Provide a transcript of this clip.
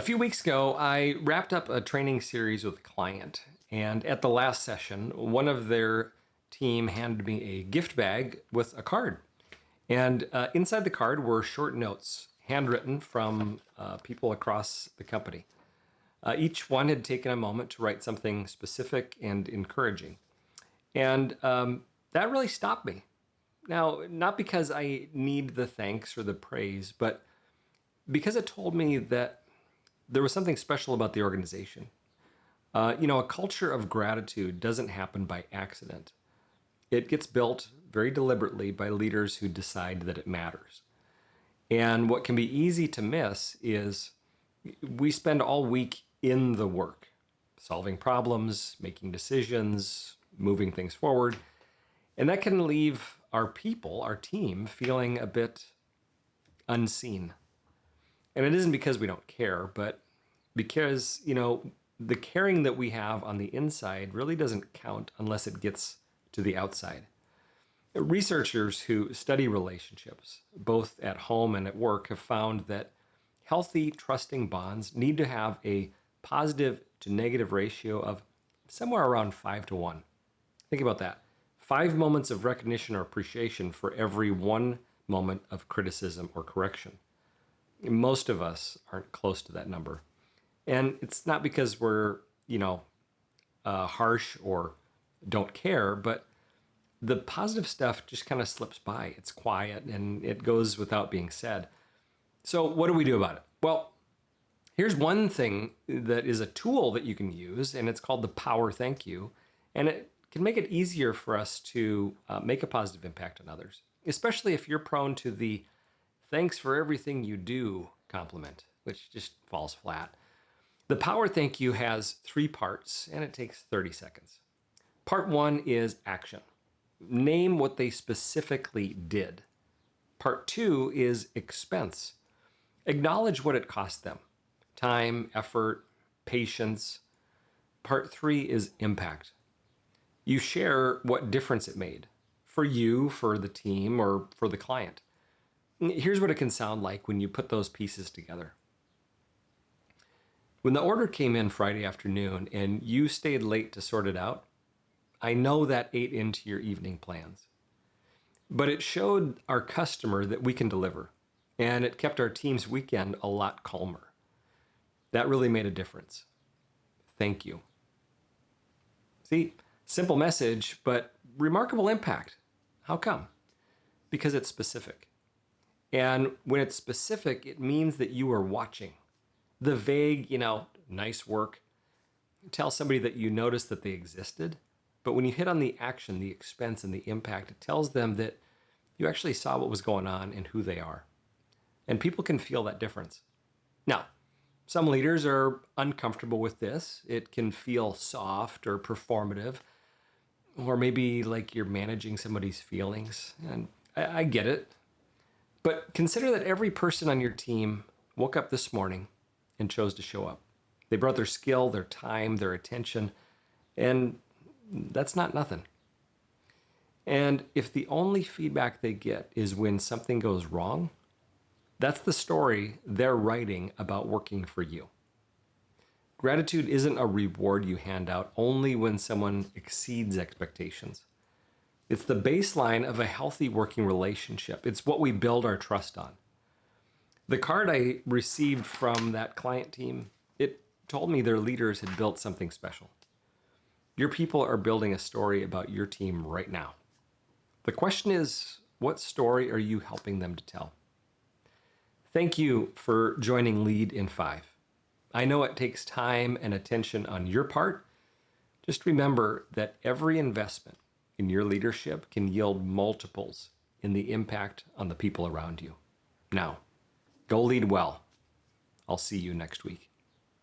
A few weeks ago, I wrapped up a training series with a client, and at the last session, one of their team handed me a gift bag with a card. And inside the card were short notes, handwritten from people across the company. Each one had taken a moment to write something specific and encouraging. And that really stopped me. Now, not because I need the thanks or the praise, but because it told me that there was something special about the organization. A culture of gratitude doesn't happen by accident. It gets built very deliberately by leaders who decide that it matters. And what can be easy to miss is we spend all week in the work, solving problems, making decisions, moving things forward. And that can leave our people, our team, feeling a bit unseen. And it isn't because we don't care, but because, the caring that we have on the inside really doesn't count unless it gets to the outside. Researchers who study relationships, both at home and at work, have found that healthy, trusting bonds need to have a positive to negative ratio of somewhere around 5 to 1. Think about that. 5 moments of recognition or appreciation for every 1 moment of criticism or correction. Most of us aren't close to that number. And it's not because we're, harsh or don't care, but the positive stuff just kind of slips by. It's quiet and it goes without being said. So, what do we do about it? Well, here's one thing that is a tool that you can use, and it's called the Power Thank You. And it can make it easier for us to make a positive impact on others, especially if you're prone to the thanks for everything you do compliment, which just falls flat. The Power Thank You has 3 parts, and it takes 30 seconds. Part 1 is action. Name what they specifically did. Part 2 is expense. Acknowledge what it cost them. Time, effort, patience. Part 3 is impact. You share what difference it made for you, for the team, or for the client. Here's what it can sound like when you put those pieces together. When the order came in Friday afternoon and you stayed late to sort it out, I know that ate into your evening plans. But it showed our customer that we can deliver, and it kept our team's weekend a lot calmer. That really made a difference. Thank you. See, simple message, but remarkable impact. How come? Because it's specific. And when it's specific, it means that you are watching. The vague, nice work, tell somebody that you noticed that they existed. But when you hit on the action, the expense, and the impact, it tells them that you actually saw what was going on and who they are. And people can feel that difference. Now, some leaders are uncomfortable with this. It can feel soft or performative, or maybe like you're managing somebody's feelings. And I get it. But consider that every person on your team woke up this morning and chose to show up. They brought their skill, their time, their attention, and that's not nothing. And if the only feedback they get is when something goes wrong, that's the story they're writing about working for you. Gratitude isn't a reward you hand out only when someone exceeds expectations. It's the baseline of a healthy working relationship. It's what we build our trust on. The card I received from that client team, it told me their leaders had built something special. Your people are building a story about your team right now. The question is, what story are you helping them to tell? Thank you for joining Lead in 5. I know it takes time and attention on your part. Just remember that every investment in your leadership can yield multiples in the impact on the people around you. Now, go lead well. I'll see you next week.